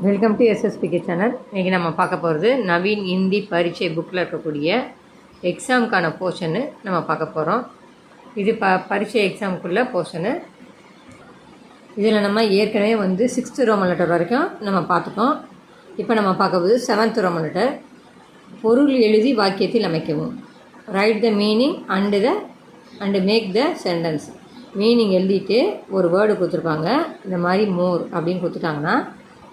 Welcome to எஸ்எஸ்பிகே channel. இன்றைக்கி நம்ம பார்க்க போகிறது நவீன் இந்தி பரீட்சை புக்கில் இருக்கக்கூடிய எக்ஸாமுக்கான போர்ஷனு நம்ம பார்க்க போகிறோம். இது பரீட்சை எக்ஸாமுக்குள்ள போர்ஷனு. இதில் நம்ம ஏற்கனவே 6th ரோமன் லெட்டர் வரைக்கும் நம்ம பார்த்துட்டோம். இப்போ நம்ம பார்க்க போது 7th ரோமன் லெட்டர். பொருள் எழுதி வாக்கியத்தில் அமைக்கவும். Write the meaning and make the sentence. Meaning எழுதிட்டு ஒரு வேர்டு கொடுத்துருப்பாங்க. இந்த மாதிரி மோர் அப்படின்னு கொடுத்துட்டாங்கன்னா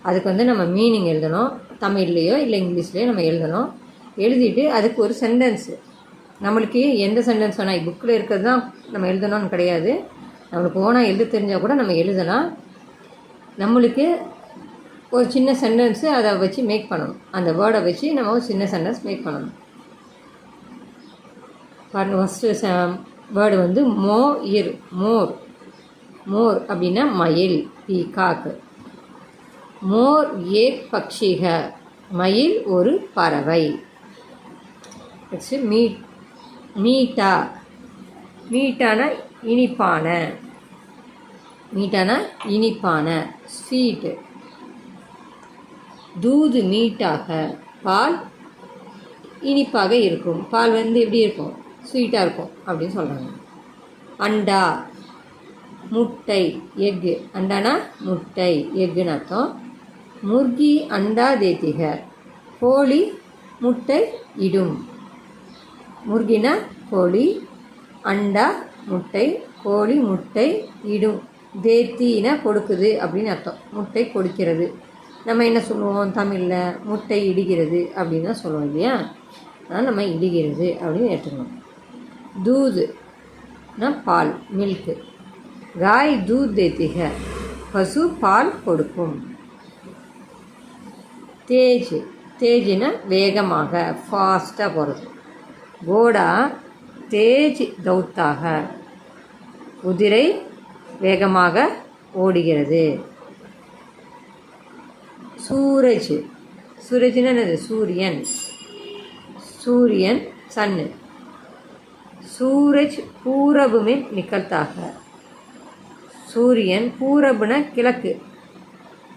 அதுக்கு நம்ம மீனிங் எழுதணும். தமிழ்லேயோ இல்லை இங்கிலீஷ்லேயோ நம்ம எழுதணும். எழுதிட்டு அதுக்கு ஒரு சென்டென்ஸு, நம்மளுக்கு எந்த சென்டென்ஸ் வேணால் புக்கில் இருக்கிறது தான் நம்ம எழுதணும்னு கிடையாது. நம்மளுக்கு ஓனாக எழுத தெரிஞ்சால் கூட நம்ம எழுதலாம். நம்மளுக்கு ஒரு சின்ன சென்டென்ஸு அதை வச்சு மேக் பண்ணணும். அந்த வேர்டை வச்சு நம்ம ஒரு சின்ன சென்டென்ஸ் மேக் பண்ணணும். பாருங்கள், ஃபஸ்ட்டு வேர்டு மோர். மோர் அப்படின்னா மயில், பீகாக்கு. மோர் ஏக் பக்ஷிக, மயில் ஒரு பறவை. நெக்ஸ்ட்டு மீட்டா. மீட்டான இனிப்பான ஸ்வீட்டு. தூது மீட்டாக, பால் இனிப்பாக இருக்கும். பால் எப்படி இருக்கும்? ஸ்வீட்டாக இருக்கும் அப்படின்னு சொல்கிறாங்க. அண்டா முட்டை, எக்கு. அண்டானா முட்டை, எக்குன்னு அர்த்தம். முர்கி அண்டா தேத்திக, கோழி முட்டை இடும். முர்கினா கோழி, அண்டா முட்டை, கோழி முட்டை இடும். தேத்தினா கொடுக்குது அப்படின்னு அர்த்தம். முட்டை கொடுக்கிறது. நம்ம என்ன சொல்லுவோம் தமிழில்? முட்டை இடுகிறது அப்படின்னு தான் சொல்லுவோம் இல்லையா? அதனால் நம்ம இடுகிறது அப்படின்னு எடுத்துக்கணும். தூதுனா பால், மில்க்கு. காய் தூத் தேத்திக, பசு பால் கொடுக்கும். தேஜ்னா வேகமாக, ஃபாஸ்ட்டாக போகிறது. கோடா தேஜ் தௌத்தாக, குதிரை வேகமாக ஓடுகிறது. சூரஜ்னா என்னது? சூரியன் சன்னு. சூரஜ் பூரபு में निकलता है. சூரியன் பூரபுனா கிழக்கு,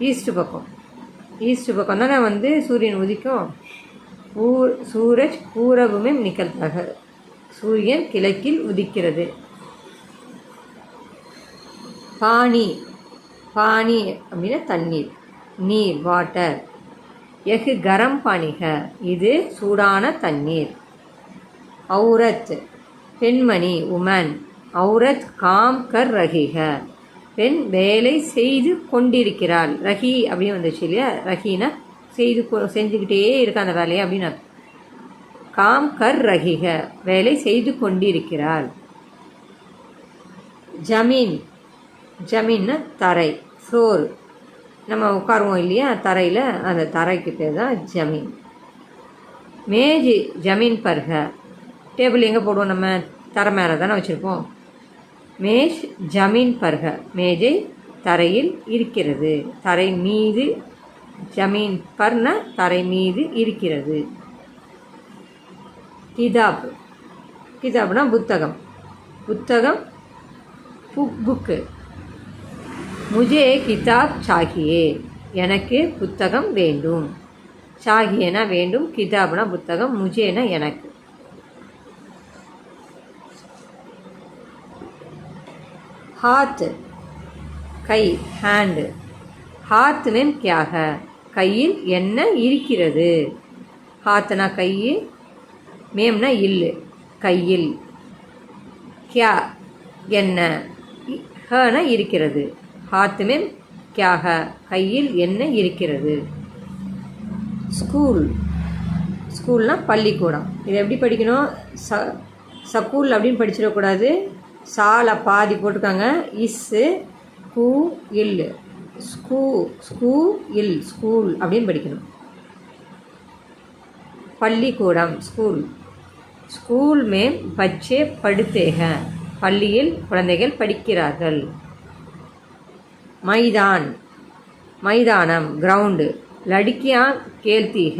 ஈஸ்ட் பக்கம் தானே சூரியன் உதிக்கும். சூரஜ் பூரபு में निकलता है, சூரியன் கிழக்கில் உதிக்கிறது. பானி அப்படின்னா தண்ணீர், நீர், வாட்டர். எஹ் கரம் பானிக, இது சூடான தண்ணீர். ஔரத் பெண்மணி, உமன். ஔரத் காம் கர் ரஹிக, பெண் வேலை செய்து கொண்டிருக்கிறாள். ரஹி அப்படின்னு வந்துச்சு இல்லையா? ரஹினா செஞ்சுக்கிட்டே இருக்க அந்த வேலையை அப்படின்னு அர்த்தம். காம் கர் ரஹிக, வேலை செய்து கொண்டிருக்கிறாள். ஜமீன்னா தரை, ஃப்ளோர். நம்ம உட்காருவோம் இல்லையா தரையில், அந்த தரைக்கு பேர் தான் ஜமீன். மேஜ் ஜமீன் பர்க, டேபிள் எங்கே போடுவோம்? நம்ம தரை மேலே தானே வச்சுருப்போம். மேஷ் ஜமீன் பர்க, மேஜை தரையில் இருக்கிறது. தரை மீது, ஜமீன் பர்னா தரை மீது இருக்கிறது. கிதாப்னா புத்தகம். புக்கு. முஜே கிதாப் சாகியே, எனக்கு புத்தகம் வேண்டும். சாகியேனா வேண்டும், கிதாப்னா புத்தகம், முஜேனா எனக்கு. हाथ கை, ஹேண்டு. हाथ में क्या है, கையில் என்ன இருக்கிறது? हाथனா கை, மேம்னா இல்லு, கையில். क्या என்ன, ஹனா இருக்கிறது. हाथ में क्या है, கையில் என்ன இருக்கிறது. ஸ்கூல்னா பள்ளிக்கூடம். இது எப்படி படிக்கணும்? ஸ்கூல் அப்படின்னு படிச்சிடக்கூடாது. சால பாதி போட்டுக்காங்க. ஸ்கூல் அப்படின்னு படிக்கணும். பள்ளிக்கூடம், ஸ்கூல் में बच्चे पढ़ते हैं, பள்ளியில் குழந்தைகள் படிக்கிறார்கள். மைதானம், கிரவுண்டு. லடிக்கியா கேள்த்தீக,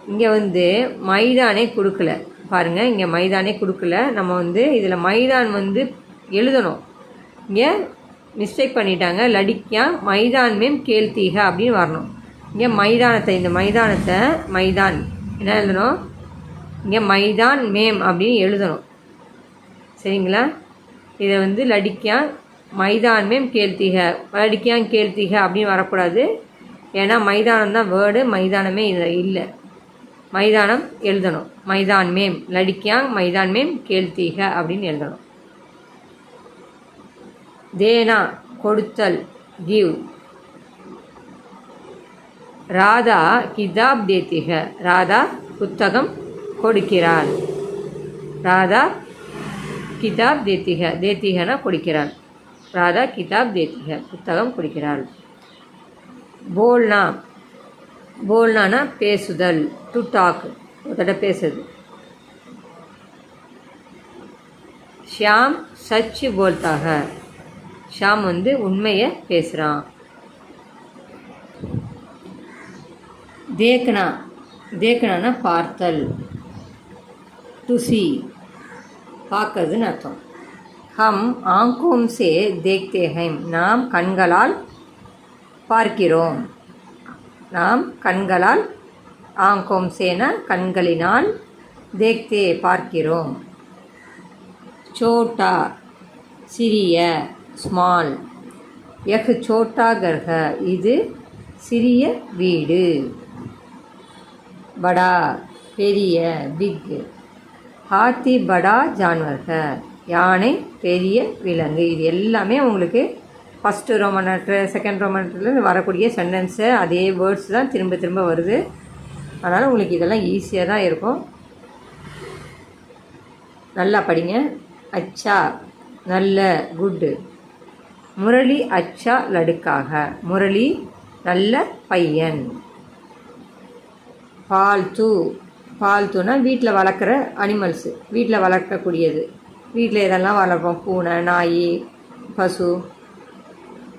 இங்கே மைதானே கொடுக்கல பாருங்கள். இங்கே மைதானே கொடுக்கல. நம்ம இதில் மைதான் எழுதணும். இங்கே மிஸ்டேக் பண்ணிட்டாங்க. லடிக்கியா மைதான் மேம் கேள்தீக அப்படின்னு வரணும். இங்கே மைதானத்தை, இந்த மைதானத்தை மைதான் என்ன எழுதணும், இங்கே மைதான் மேம் அப்படின்னு எழுதணும். சரிங்களா? இதை வந்து லடிக்கியா மைதான் மேம் கேள்தீக, லடிக்கியா கேள்தீக அப்படின்னு வரக்கூடாது. ஏன்னா மைதானம் தான் வேர்டு, மைதானமே இதில் இல்லை. மைதானம் எழுதணும். மைதான் மேம், லடிக்கியா மைதான் மேம் கேள்தீக அப்படின்னு எழுதணும். தேனா கொடுத்தல், கிவ். ராதா கிதாப் தேத்திக, ராதா புத்தகம் கொடுக்கிறாள். ராதா கிதாப் தேத்திக, தேத்திகனா கொடுக்கிறாள். ராதா கிதாப் தேத்திக, புத்தகம் கொடுக்கிறாள். போல்னா, போல்னானா பேசுதல், டு டாக், ஒருத்தட பேசுது. ஷியாம் சச் போல்தாக, ஷியாம் வந்து உண்மையை பேசுகிறான். தேக்னா, தேக்னானா பார்த்தல், டு சி, பார்க்கறதுன்னு அர்த்தம். ஹம் ஆங்கோம் சே தேக்தே ஹைம், நாம் கண்களால் பார்க்கிறோம். நாம் கண்களால், ஆங்கோம் சேனா கண்களினால், தேக்தே பார்க்கிறோம். சோட்டா சிறிய, ஸ்மால். யக் சோட்டா கர்ஹ, இது சிறிய வீடு. படா பெரிய, பிக். ஹாத்தி படா ஜான்வர்க, யானை பெரிய விலங்கு. இது எல்லாமே உங்களுக்கு first Roman letter, second Roman லெட்டர்லேருந்து வரக்கூடிய சென்டென்ஸு, அதே வேர்ட்ஸ் தான் திரும்ப திரும்ப வருது. அதனால் உங்களுக்கு இதெல்லாம் ஈஸியாக தான் இருக்கும். நல்லா படிங்க. அச்சா நல்ல, குட்டு. முரளி அச்சா லடுக்காக, முரளி நல்ல பையன். பால்து, பால்துனா வீட்டில் வளர்க்குற அனிமல்ஸு, வீட்டில் வளர்க்கக்கூடியது. வீட்டில் இதெல்லாம் வளர்ப்போம், பூனை, நாய், பசு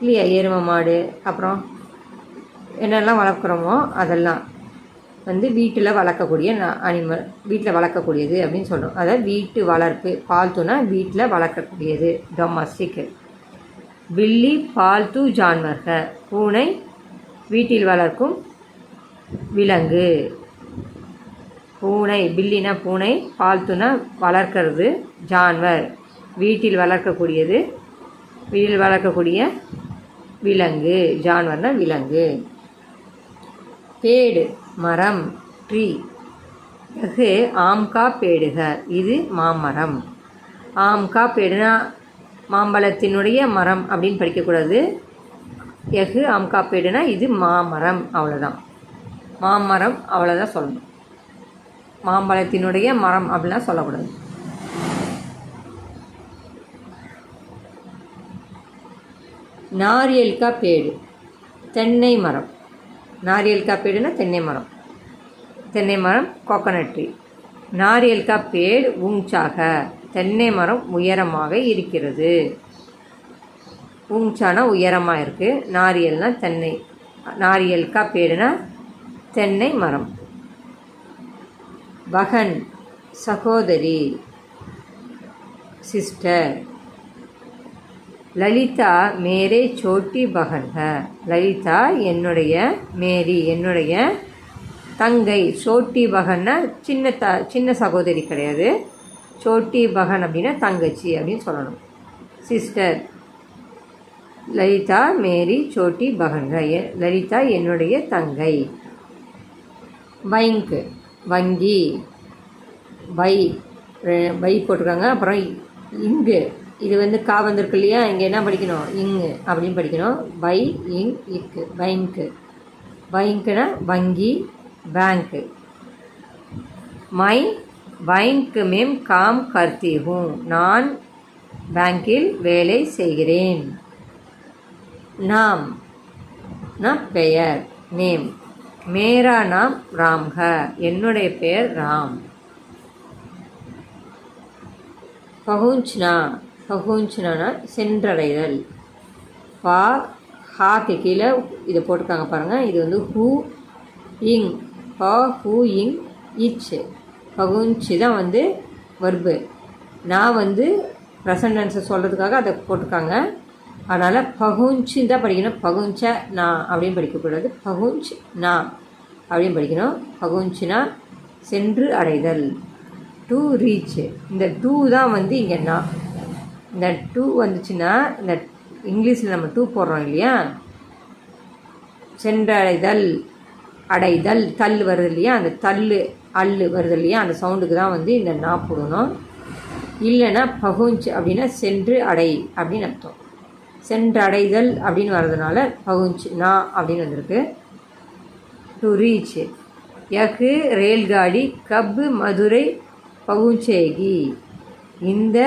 இல்லையா, எருமை மாடு, அப்புறம் என்னெல்லாம் வளர்க்குறோமோ அதெல்லாம் வந்து வீட்டில் வளர்க்கக்கூடிய அனிமல், வீட்டில் வளர்க்கக்கூடியது அப்படின்னு சொல்கிறோம். அதாவது வீட்டு வளர்ப்பு. பால்துனா வீட்டில் வளர்க்கக்கூடியது, டொமஸ்டிக். பில்லி பால்து ஜான்வர்க, பூனை வீட்டில் வளர்க்கும் விலங்கு. பூனை, பில்லினா பூனை, பால்துனா வளர்க்கிறது, ஜான்வர் வீட்டில் வளர்க்கக்கூடியது, வீட்டில் வளர்க்கக்கூடிய விலங்கு, ஜான்வர்னா விலங்கு. பேடு மரம், ட்ரீ. யகு ஆம்கா பேடுக, இது மாமரம். ஆம்கா பேடுனா மாம்பழத்தினுடைய மரம் அப்படின்னு படிக்கக்கூடாது. யகு ஆம்கா பேடுனா இது மாமரம், அவ்வளோதான். மாமரம் அவ்வளோதான் சொல்லணும். மாம்பழத்தினுடைய மரம் அப்படிலாம் சொல்லக்கூடாது. நாரியல்கா பேடு, தென்னை மரம். நாரியல்கா பேடுனா தென்னை மரம். தென்னை மரம் கோகனட் ட்ரீ. நாரியல்கா பேடு ஊஞ்சாக, தென்னை மரம் உயரமாக இருக்கிறது. ஊஞ்சானா உயரமாக இருக்குது, நாரியல்னா தென்னை. நாரியல்கா பேடுனா தென்னை மரம். பகன் சகோதரி, சிஸ்டர். லலிதா மேரே சோட்டி பகன் ஹை, லலிதா என்னுடைய, மேரி என்னுடைய தங்கை. சோட்டி பகன்னா சின்ன சகோதரி கிடையாது. சோட்டி பகன் அப்படின்னா தங்கச்சி அப்படின்னு சொல்லணும். சிஸ்டர். லலிதா மேரி சோட்டி பகன் ஹை, லலிதா என்னுடைய தங்கை. பைங்க் வங்கி, பை போட்டிருக்காங்க. அப்புறம் இங்கு, இது வந்து கா வந்திருக்கு இல்லையா, இங்கே என்ன படிக்கணும், இங்கு அப்படின்னு படிக்கணும். பை இங் இக்கு, பைங்க்கு. பைங்க்குனா வங்கி, பேங்க்கு. மை बैंक में काम करती हूँ, நான் பேங்கில் வேலை செய்கிறேன். नाम ना பெயர், நேம். मेरा नाम राम है, என்னுடைய பெயர் ராம். पहुँचना, पहुँचना சென்றடைதல். பா ஹாக்கு கீழே இதை போட்டிருக்காங்க பாருங்கள். இது வந்து ஹூ இங், பா ஹூ இங் இச். பகுஞ்சி தான் வந்து வர்பு. நான் வந்து ப்ரெசன்ட் டென்ஸை சொல்கிறதுக்காக அதை போட்டிருக்காங்க. அதனால் பகுஞ்சுன்னு தான் படிக்கணும். பகுஞ்ச நான் அப்படின்னு படிக்கக்கூடாது. பகுஞ்ச் நான் அப்படின்னு படிக்கணும். பகுஞ்சுனா சென்று அடைதல். டு ரீச், இந்த டூ தான் வந்து இங்கே நான். இந்த டூ வந்துச்சுன்னா இந்த இங்கிலீஷில் நம்ம டூ போடுறோம் இல்லையா, சென்றடைதல், அடைதல், தல் வருது இல்லையா, அந்த தள்ளு அல்லு வருது இல்லையா, அந்த சவுண்டுக்கு தான் வந்து இந்த நா போடணும். இல்லைன்னா பகுஞ்ச் அப்படின்னா சென்று அடை அப்படின்னு அர்த்தம். சென்றடைதல் அப்படின்னு வர்றதுனால பகுஞ்ச் நா அப்படின்னு வந்திருக்கு. டு ரீச், யகு ரயில்காடி கப் மதுரை பகுஞ்சேகி, இந்த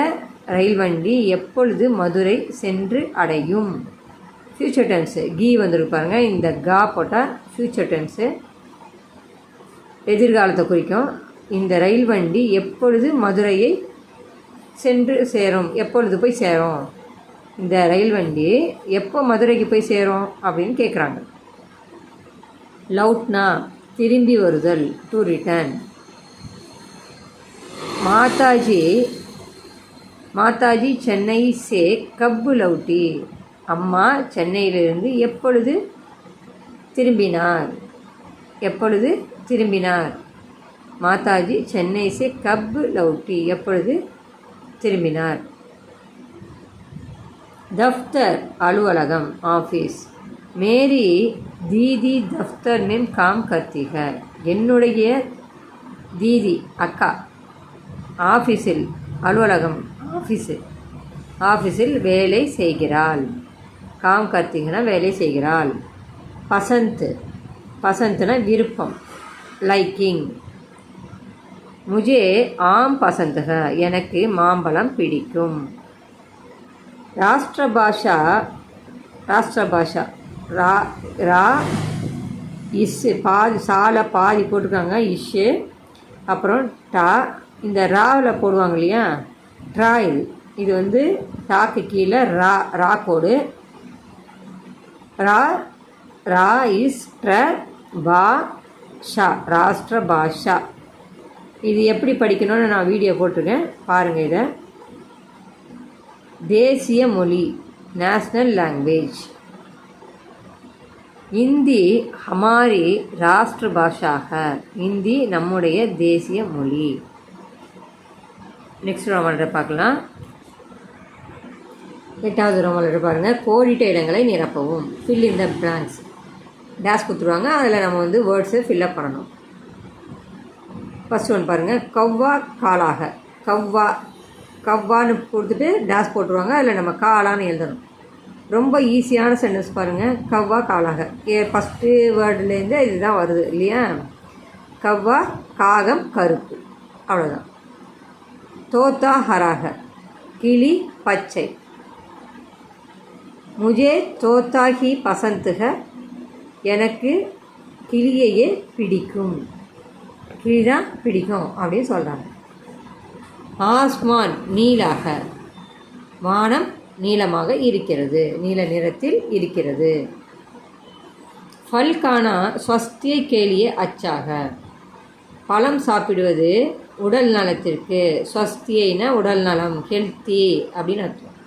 ரயில் வண்டி எப்பொழுது மதுரை சென்று அடையும். ஃப்யூச்சர் டென்ஸு கீ வந்துருப்பாருங்க. இந்த கா போட்டால் ஃப்யூச்சர் டென்ஸு, எதிர்காலத்தை குறிக்கும். இந்த ரயில் வண்டி எப்பொழுது மதுரையை சென்று சேரும், எப்பொழுது போய் சேரும், இந்த ரயில் வண்டி எப்போ மதுரைக்கு போய் சேரும் அப்படின்னு கேட்குறாங்க. லவுட்னா திரும்பி வருதல், டு ரிட்டர்ன். மாதாஜி சென்னை சே கப் லவுட்டி, அம்மா சென்னையிலிருந்து எப்பொழுது திரும்பினார், எப்பொழுது திரும்பினார். மாதாஜி சென்னை சே கப் லவுட்டி, எப்பொழுது திரும்பினார். தஃப்தர் அலுவலகம், ஆஃபீஸ். மேரி தீதி தஃப்தர் மேம் காம் கர்த்தி ஹை, என்னுடைய தீதி அக்கா ஆஃபீஸில், அலுவலகம் ஆஃபீஸில் வேலை செய்கிறாள். காம் கர்த்திங்கன்னா வேலை செய்கிறாள். பசந்த்னா விருப்பம், லைக்கிங். முஜே ஆம் பசந்த் ஹை, எனக்கு மாம்பழம் பிடிக்கும். ராஷ்டிரபாஷா ரா இஸ்ஸு பாதி, சால பாதி போட்டிருக்காங்க இஷ்ஷு, அப்புறம் டா, இந்த ராவில் போடுவாங்க இல்லையா ட்ரா, இது வந்து டாக்கு கீழே ரா கோடு. ரா இஸ் ட்ர பா ஷா, ராஷ்டிர பாஷா. இது எப்படி படிக்கணும்னு நான் வீடியோ போட்டிருக்கேன், பாருங்கள். இதை தேசிய மொழி, நேஷ்னல் லாங்குவேஜ். இந்தி ஹமாரி ராஷ்டிர பாஷா ஹை, இந்தி நம்முடைய தேசிய மொழி. நெக்ஸ்ட் ரோமன் லெட்டர் பார்க்கலாம். 8வது ரோமன் லெட்டர் பாருங்கள். கோடிட்ட இடங்களை நிரப்பவும், fill in the blanks. Dash கொடுத்துருவாங்க, அதில் நம்ம வந்து வேர்ட்ஸை ஃபில்லப் பண்ணணும். ஃபஸ்ட் ஒன் பாருங்கள். கவ்வா காலாக, கவ்வான்னு கொடுத்துட்டு டேஷ் போட்டுருவாங்க, அதில் நம்ம காலான்னு எழுதணும். ரொம்ப ஈஸியான சென்டென்ஸ் பாருங்கள். கவ்வா காலாக, ஃபஸ்ட்டு வேர்டுலேருந்து இதுதான் வருது இல்லையா. கவ்வா காகம் கருப்பு, அவ்வளோதான். தோத்தா ஹராக, கிளி பச்சை. முஜே தோத்தா ஹி பசந்த் ஹை, எனக்கு கிளியையே பிடிக்கும், கிளி தான் பிடிக்கும் அப்படின்னு சொல்கிறாங்க. ஆஸ்மான் நீலாக, வானம் நீளமாக இருக்கிறது, நீல நிறத்தில் இருக்கிறது. ஃபல்கானா ஸ்வஸ்தியை கேலியே அச்சாக, பழம் சாப்பிடுவது உடல் நலத்திற்கு. ஸ்வஸ்தியைனா உடல் நலம், ஹெல்த்தி அப்படின்னு அர்த்தம்.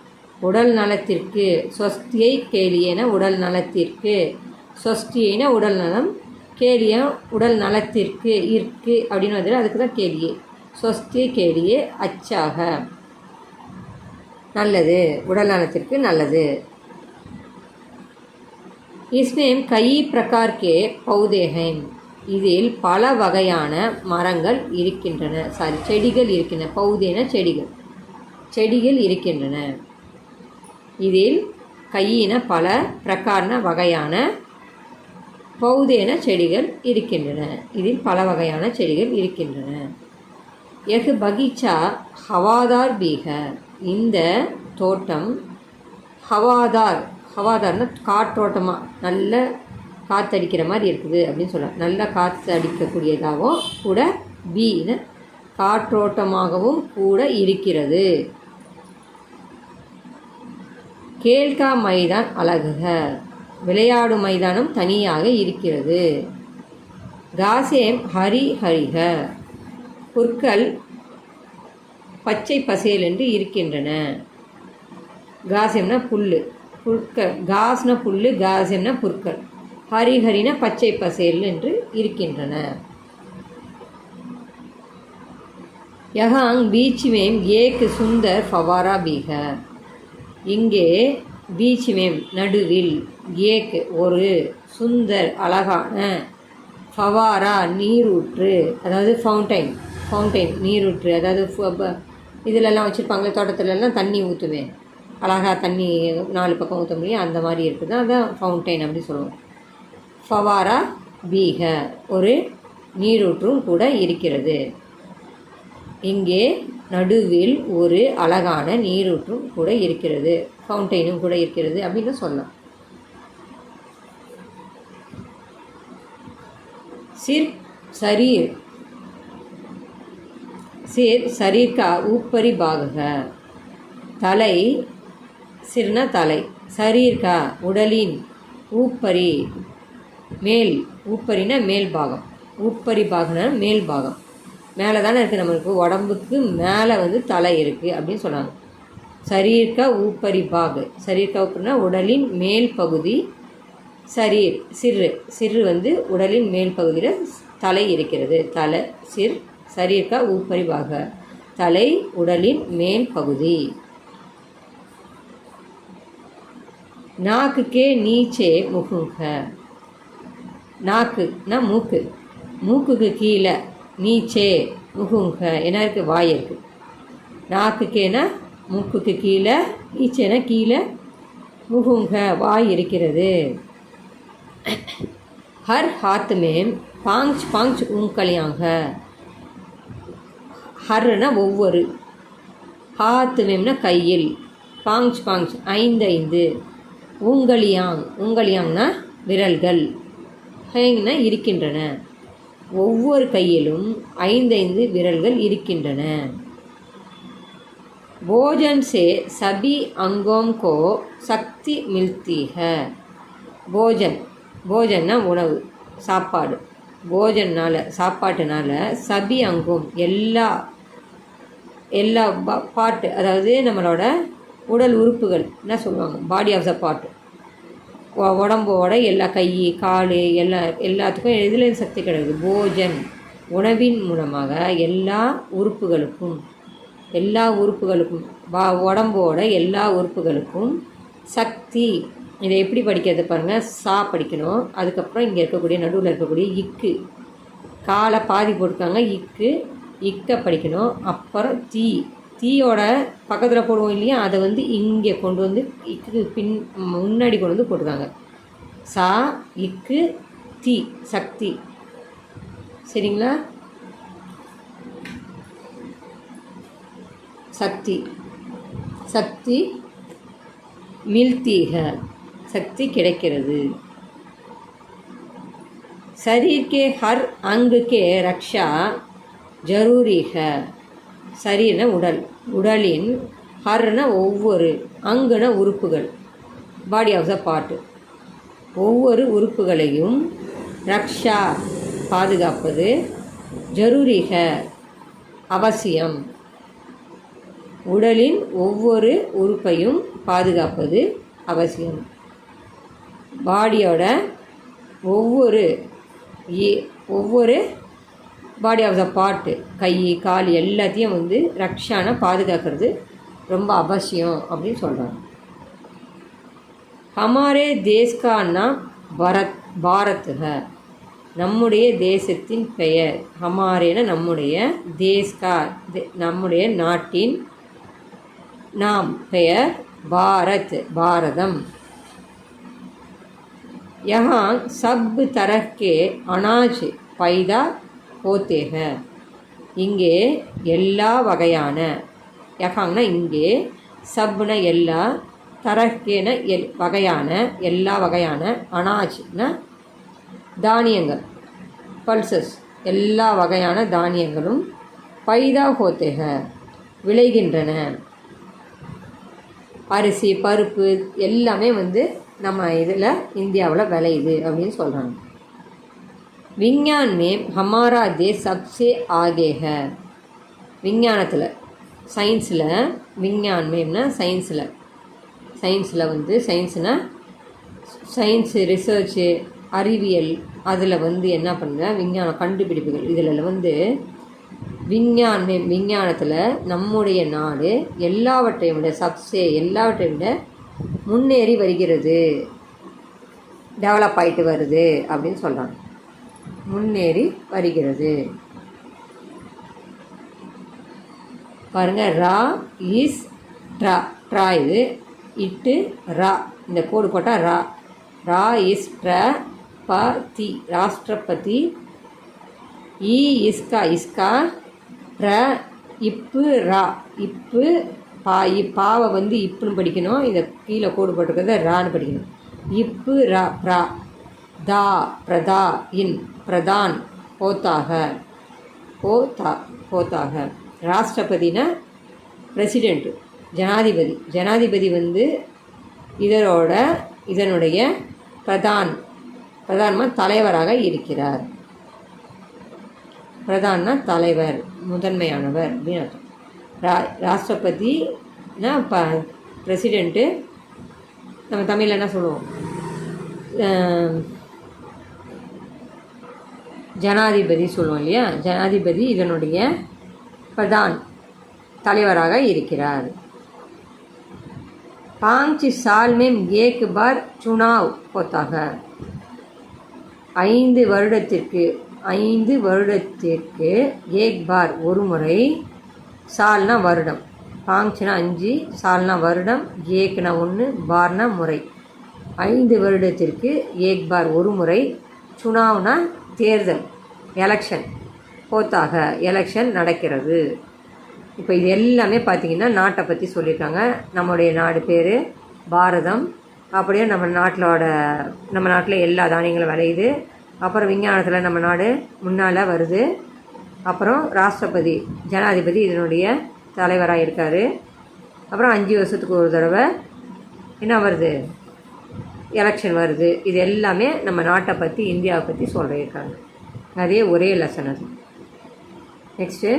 உடல் நலத்திற்கு. ஸ்வஸ்தியை கேலியேனா உடல் நலத்திற்கு, ஸ்வஸ்தியைனா உடல் நலம், கேலியா உடல் நலத்திற்கு இருக்கு அப்படின்னு வந்து அதுக்கு தான் கேலியே. ஸ்வஸ்தியை கேலியே அச்சாக, நல்லது, உடல் நலத்திற்கு நல்லது. இஸ்மேம் கई प्रकार के पौधे हैं, இதில் பல வகையான மரங்கள் இருக்கின்றன, செடிகள் இருக்கின்றன. பௌதேன செடிகள், செடிகள் இருக்கின்றன. இதில் கையின பல, பிரகாரன வகையான, பௌதேன செடிகள் இருக்கின்றன. இதில் பல வகையான செடிகள் இருக்கின்றன. எஹ் பகீச்சா ஹவாதார் பீக, இந்த தோட்டம் ஹவாதார்னா காற்றோட்டமாக நல்ல காற்றடிக்கிற மாதிரி இருக்குது அப்படின்னு சொல்லலாம். நல்ல காற்று அடிக்கக்கூடியதாகவும் கூட, பீன்னு காற்றோட்டமாகவும் கூட இருக்கிறது. கேல்கா மைதான் அழகுக, விளையாடும் மைதானம் தனியாக இருக்கிறது. காசேம் ஹரிஹரிக, புற்கள் பச்சை பசேல் என்று இருக்கின்றன. காசேம்னா புல், புற்கள், காஸ்னா புல், காசம்னா புற்கள், ஹரிஹரினா பச்சை பசேல் என்று இருக்கின்றன. யஹாங் பீச் மேம் ஏக் சுந்தர் ஃபவாரா பீக. இங்கே பீச் மேம் நடுவில், ஏக் ஒரு, சுந்தர் அழகான, ஃபவாரா நீரூற்று, அதாவது ஃபவுண்டைன் நீரூற்று, அதாவது இதிலெல்லாம் வச்சுருப்பாங்களே தோட்டத்துலலாம் தண்ணி ஊற்றுவேன், அழகாக தண்ணி 4 பக்கம் ஊற்ற முடியும், அந்த மாதிரி இருக்குது, அதான் ஃபவுண்டைன் அப்படி சொல்லுவோம். ஃபவாரா பீக ஒரு நீரூற்றும் கூட இருக்கிறது. இங்கே நடுவில் ஒரு அழகான நீரூற்றும் கூட இருக்கிறது, ஃபவுண்டைனும் கூட இருக்கிறது அப்படின்னு சொல்லலாம். सिर शरीर का ऊपरी भाग है. तலை, सिरना तலை, शरीर का उडलिन, ऊपरी மேல், ஊப்பரினா மேல் பாகம், ஊப்பரி பாகம்னா மேல் பாகம், மேலே தானே இருக்குது, நம்மளுக்கு உடம்புக்கு மேலே வந்து தலை இருக்குது அப்படின்னு சொன்னாங்க. சரீர்க ஊப்பரி பாகு, சரீர்க ஊப்பரினா உடலின் மேல் பகுதி, சரீர் சிறு வந்து உடலின் மேல் பகுதியில் தலை இருக்கிறது. தலை சிர், சரீர்க ஊப்பரி பாக, தலை உடலின் மேல் பகுதி. நாக்குக்கே நீச்சே முகுங்க. நாக்குனா மூக்கு, மூக்குக்கு கீழே, நீச்சே முகுங்க என்ன இருக்குது, வாய் இருக்குது. நாக்குக்கேனா மூக்குக்கு கீழே, நீச்சேனா கீழே, முகுங்க வாய் இருக்கிறது. Her Haat ma'am 5 ஊங்கலியாங்க. ஹர்னா ஒவ்வொரு, ஹாத் மேம்னா கையில், 5 5 ஊங்கலியாங்னா விரல்கள், ஹேங்னா இருக்கின்றன, ஒவ்வொரு கையிலும் 5 விரல்கள் இருக்கின்றன. भोजन से सभी अंगों को शक्ति मिलती है. போஜன்னா உணவு, சாப்பாடு, போஜனால் சாப்பாட்டுனால, சபி அங்கும் எல்லா பாட்டு, அதாவது நம்மளோட உடல் உறுப்புகள் என்ன சொல்லுவாங்க, பாடி ஆஃப் த பார்ட், உடம்போட எல்லா கை கால் எல்லாத்துக்கும் எதுலேயும் சக்தி கிடையாது. போஜன் உணவின் மூலமாக எல்லா உறுப்புகளுக்கும் உடம்போட எல்லா உறுப்புகளுக்கும் சக்தி. இதை எப்படி படிக்கிறது பாருங்கள், சா படிக்கணும், அதுக்கப்புறம் இங்கே இருக்கக்கூடிய நடுவில் இருக்கக்கூடிய இக்கு, காலை பாதி போட்டுக்காங்க, இக்கை படிக்கணும், அப்புறம் தீயோட பக்கத்தில் போடுவோம் இல்லையா, அதை வந்து இங்கே கொண்டு வந்து இக்கு முன்னாடி கொண்டு வந்து போட்டுருக்காங்க. சா இக்கு தீ சக்தி, சரிங்களா? சக்தி மில்தி है, சக்தி கிடைக்கிறது. शरीर के हर अंग के रक्षा जरूरी है. शरीरना உடலின், ஹர்னா ஒவ்வொரு, அங்குனா உறுப்புகள், பாடி ஆஃப் த பார்ட், ஒவ்வொரு உறுப்புகளையும், ரக்ஷா பாதுகாப்பது, ஜரூரிக அவசியம், உடலின் ஒவ்வொரு உறுப்பையும் பாதுகாப்பது அவசியம். பாடியோட ஒவ்வொரு பாடி ஆஃப் த பார்ட்டு, கை கால் எல்லாத்தையும் வந்து ரக்ஷான பாதுகாக்கிறது ரொம்ப அவசியம் அப்படின்னு சொல்கிறாங்க. ஹமாரே தேஸ்கா நாம் பாரத் ஹை. நம்முடைய தேசத்தின் பெயர், ஹமாரேன நம்முடைய, தேஸ்கா நம்முடைய நாட்டின், நாம் பெயர், பாரத் பாரதம். यहाँ सब तरह के अनाज पैदा होते हैं. இங்கே எல்லா வகையான, யகாங்னா இங்கே, சப்னா எல்லா, தரக்கேன வகையான, எல்லா வகையான, அனாஜ்னா தானியங்கள், பல்சஸ் எல்லா வகையான தானியங்களும், பைதா ஹோத்தே ஹை விளைகின்றன. அரிசி பருப்பு எல்லாமே வந்து நம்ம இதில் இந்தியாவில் விளையுது அப்படின்னு சொல்கிறாங்க. விஞ்ஞான் மேம் ஹமாரா தேஷ் சப்சே ஆகே ஹை. விஞ்ஞானத்தில், சயின்ஸில், விஞ்ஞான் மேம்னா சயின்ஸில், சயின்ஸில் வந்து சயின்ஸு ரிசர்ச்சு அறிவியல் அதில் வந்து என்ன பண்ணுங்க விஞ்ஞான கண்டுபிடிப்புகள் இதில் வந்து விஞ்ஞானத்தில் நம்முடைய நாடு எல்லாவற்றையும் விட எல்லாவற்றையும் விட முன்னேறி வருகிறது, டெவலப் ஆகிட்டு வருது அப்படின்னு சொல்கிறாங்க. முன்னேறி வருகிறது பாருங்கள். ரா இஸ் ட்ரா ட்ரா இது இட்டு ரா இந்த கோடு போட்டால் ரா இஸ் பதி ராஷ்டிரபதி. இஸ்கா இப்பு ரா இப்பு பாவை வந்து இப்புன்னு படிக்கணும். இதை கீழே கோடு போட்டிருக்கிறத ரான்னு படிக்கணும். இப்பு ரா பிரா தா பிரதா இன் பிரதான் போத்தாக. ராஷ்டிரபதினா பிரசிடெண்ட்டு, ஜனாதிபதி வந்து இதனுடைய பிரதானமாக தலைவராக இருக்கிறார். பிரதான்னா தலைவர், முதன்மையானவர் அப்படின்னு அர்த்தம். ராஷ்டிரபதினா பிரசிடெண்ட்டு. நம்ம தமிழில் என்ன சொல்லுவோம், ஜனாதிபதி சொல்லுவோம் இல்லையா. ஜனாதிபதி இதனுடைய பிரதான் தலைவராக இருக்கிறார். 5 साल में एक बार चुनाव होता है. 5 வருடத்திற்கு एक बार ஒரு முறை. சால்னா வருடம், 5னா 5, சால்னா வருடம், ஏக்னா 1, பார்னா முறை. 5 வருடத்திற்கு ஏக் பார் ஒரு முறை. சுனாவ்னா தேர்தல், எலெக்ஷன். போத்தாக எலெக்ஷன் நடக்கிறது. இப்போ இது எல்லாமே பார்த்திங்கன்னா நாட்டை பற்றி சொல்லியிருக்காங்க. நம்முடைய நாடு பேர் பாரதம். அப்படியே நம்ம நாட்டில் எல்லா தானியங்களும் விளையுது. அப்புறம் விஞ்ஞானத்தில் நம்ம நாடு முன்னால் வருது. அப்புறம் ராஷ்டிரபதி ஜனாதிபதி இதனுடைய தலைவராக இருக்கார். அப்புறம் 5 வருஷத்துக்கு ஒரு தடவை என்ன வருது, எலெக்ஷன் வருது. இது எல்லாமே நம்ம நாட்டை பற்றி இந்தியாவை பற்றி சொல்லியிருக்காங்க. அதே ஒரே லெசன் அது. நெக்ஸ்ட்டு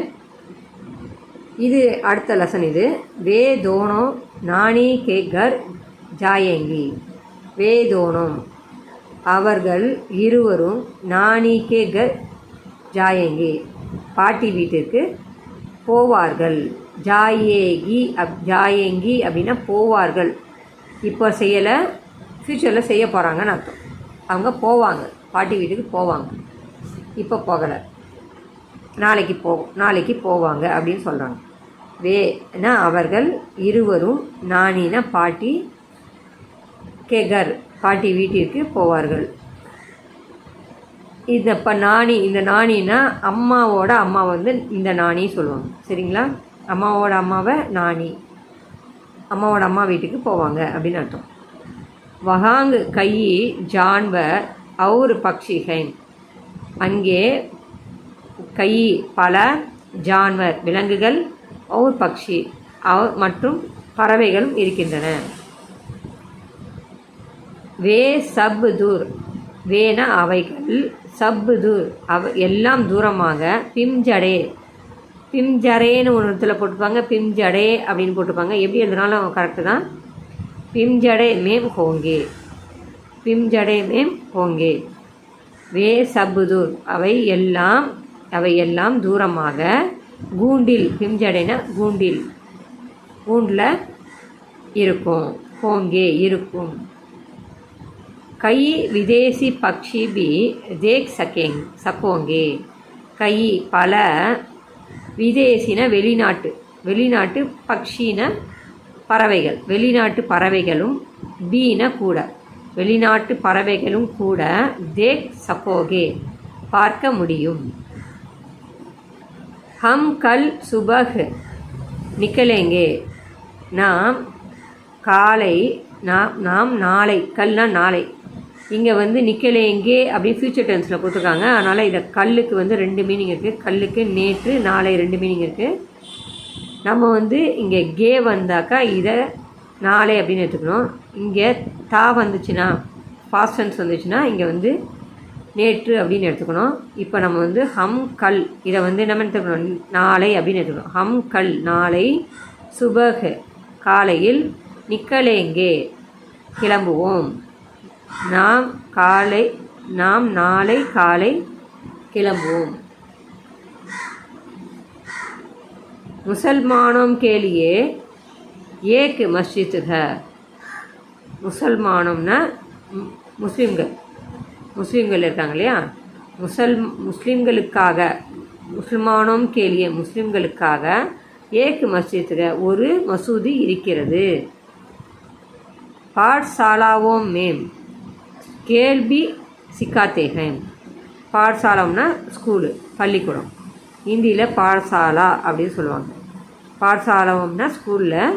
இது அடுத்த லெசன். இது வே தோனோ நானி கே கர் ஜாயேங்கி. வே தோனோம் அவர்கள் இருவரும் நானி கே கர் ஜாயேங்கி பாட்டி வீட்டிற்கு போவார்கள். ஜாயேங்கி அப்படின்னா போவார்கள். இப்போ செய்யலை, ஃப்யூச்சரில் செய்ய போகிறாங்கன்னு அர்த்தம். அவங்க போவாங்க, பாட்டி வீட்டுக்கு போவாங்க. இப்போ போகலை, நாளைக்கு போவாங்க அப்படின்னு சொல்கிறாங்க. வேனா அவர்கள் இருவரும், நானினா பாட்டி, கேகர் பாட்டி வீட்டிற்கு போவார்கள். இந்த நானினா அம்மாவோட அம்மா வந்து இந்த நானி சொல்லுவாங்க. சரிங்களா, அம்மாவோட அம்மாவை நானி, அம்மாவோட அம்மா வீட்டுக்கு போவாங்க அப்படின்னு அர்த்தம். வகாங் கையி ஜான்வர் और पक्षी हैं. அங்கே கை பல, ஜான்வர் விலங்குகள், और பக்ஷி மற்றும் பறவைகளும் இருக்கின்றன. வே சப் தூர், வேன அவைகள், சப் தூர் எல்லாம் தூரமாக, பிம்ஜடேன்னு ஒரு இடத்துல போட்டுப்பாங்க, பிம்ஜடே அப்படின்னு போட்டுப்பாங்க. எப்படி எழுதினாலும் கரெக்டு தான். பிம்ஜடே மேம் ஹோங்கே. வே சப்புதூர் அவை எல்லாம் தூரமாக, கூண்டில், பிம்ஜடைனா கூண்டில் இருக்கும், ஹோங்கே இருக்கும். கை விதேசி பக்ஷி பி தேக் சக்கோங்கே. கை பல, விதேசின வெளிநாட்டு பக்ஷின பறவைகள், வெளிநாட்டு பறவைகளும், பீன கூட வெளிநாட்டு பறவைகளும் கூட, தேக் சக்கோகே பார்க்க முடியும். ஹம் கல் சுபஹ் நிக்கலேங்கே. நாம் நாளை, கல்னா நாளை. இங்கே வந்து நிக்கலேங்கே அப்படி ஃப்யூச்சர் டென்ஸில் கொடுத்துருக்காங்க. அதனால் இதை கல்லுக்கு வந்து 2 மீனிங் இருக்குது. கல்லுக்கு நேற்று, நாளை 2 மீனிங் இருக்குது. நம்ம வந்து இங்கே கே வந்தாக்கா இதை நாளை அப்படின்னு எடுத்துக்கணும். இங்கே தா வந்துச்சுன்னா, பாஸ்ட் டென்ஸ் வந்துச்சுன்னா இங்கே வந்து நேற்று அப்படின்னு எடுத்துக்கணும். இப்போ நம்ம வந்து ஹம் கல் இதை வந்து நம்ம எடுத்துக்கணும் நாளை அப்படின்னு எடுத்துக்கணும். ஹம் கல் நாளை, சுபஹ் காலையில், நிக்கலேங்கே கிளம்புவோம். நாம் நாளை காலை கிளம்புவோம். मुसलमानों के लिए एक मस्जिद है. முசல்மானம்னா முஸ்லீம்கள் இருக்காங்க இல்லையா, முஸ்லீம்களுக்காக முஸ்லிமானோம் கேலிய முஸ்லீம்களுக்காக ஏக் மஸ்ஜித் ஒரு மசூதி இருக்கிறது. பாட்சாலாவோம் மேம் கேள்வி சிக்காத்தே ஹேம். பாட்சாலாம்னா ஸ்கூலு, பள்ளிக்கூடம். ஹிந்தியில் பாடசாலா அப்படின்னு சொல்லுவாங்க. பாடசாலாவும்னா ஸ்கூலில்,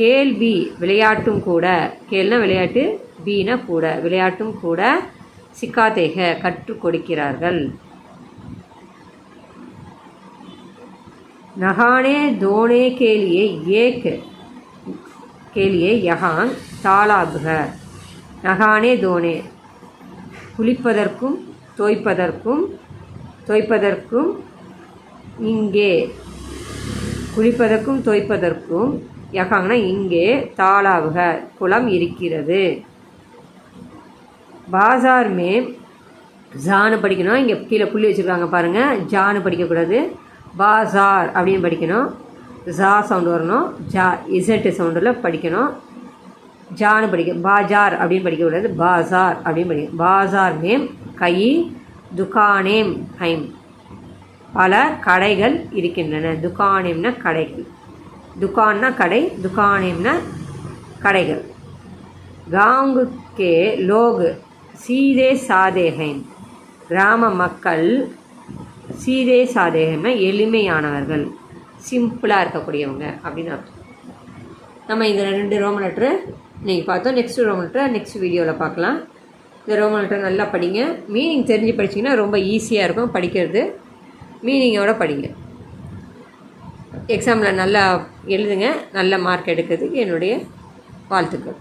கேள்வி விளையாட்டும் கூட, கேள்னா விளையாட்டு, பீனா கூட, விளையாட்டும் கூட, சிக்காத்தேக கற்றுக் கொடுக்கிறார்கள். நகானே தோனே கேலியே ஏக் கேலியே யஹான் தாலாப் ஹை. நகானே தோனே குளிப்பதற்கும் தோய்ப்பதற்கும் இங்கே, குளிப்பதற்கும் தோய்ப்பதற்கும் யகாங்கன்னா இங்கே, தாலாவுக குளம் இருக்கிறது. பாசார் மே ஜானு படிக்கணும். இங்கே கீழே புள்ளி வச்சுருக்காங்க பாருங்கள், ஜானு படிக்கக்கூடாது, பாசார் அப்படின்னு படிக்கணும். ஜா சவுண்டு வரணும், ஜா இசட்டு சவுண்டில் படிக்கணும். ஜானு பாஜார் அப்படின்னு படிக்கக்கூடாது, பாசார் அப்படின்னு படிக்கணும். பாசார் மேம் கை துகானேம் ஹைம் பல கடைகள் இருக்கின்றன. துகானேம்னா கடைகள், துகான்னா கடை, துகானேம்னா கடைகள். காங்குக்கே லோக் சீதே சாதேஹைம். கிராம மக்கள் சீதே சாதேஹைம்னா எளிமையானவர்கள், சிம்பிளாக இருக்கக்கூடியவங்க அப்படின்னு அர்த்தம். நம்ம இந்த 2 ரோமன் லெட்ரு இன்றைக்கி பார்த்தோம். நெக்ஸ்ட் ரோமன் லெட்ரு நெக்ஸ்ட் வீடியோவில் பார்க்கலாம். இந்த ரோமன் லெட்ரு நல்லா படிங்க. மீனிங் தெரிஞ்சு படிச்சிங்கன்னா ரொம்ப ஈஸியாக இருக்கும் படிக்கிறது. மீனிங்கோடு படிங்க. எக்ஸாமில் நல்லா எழுதுங்க. நல்ல மார்க் எடுக்கிறதுக்கு என்னுடைய வாழ்த்துக்கள்.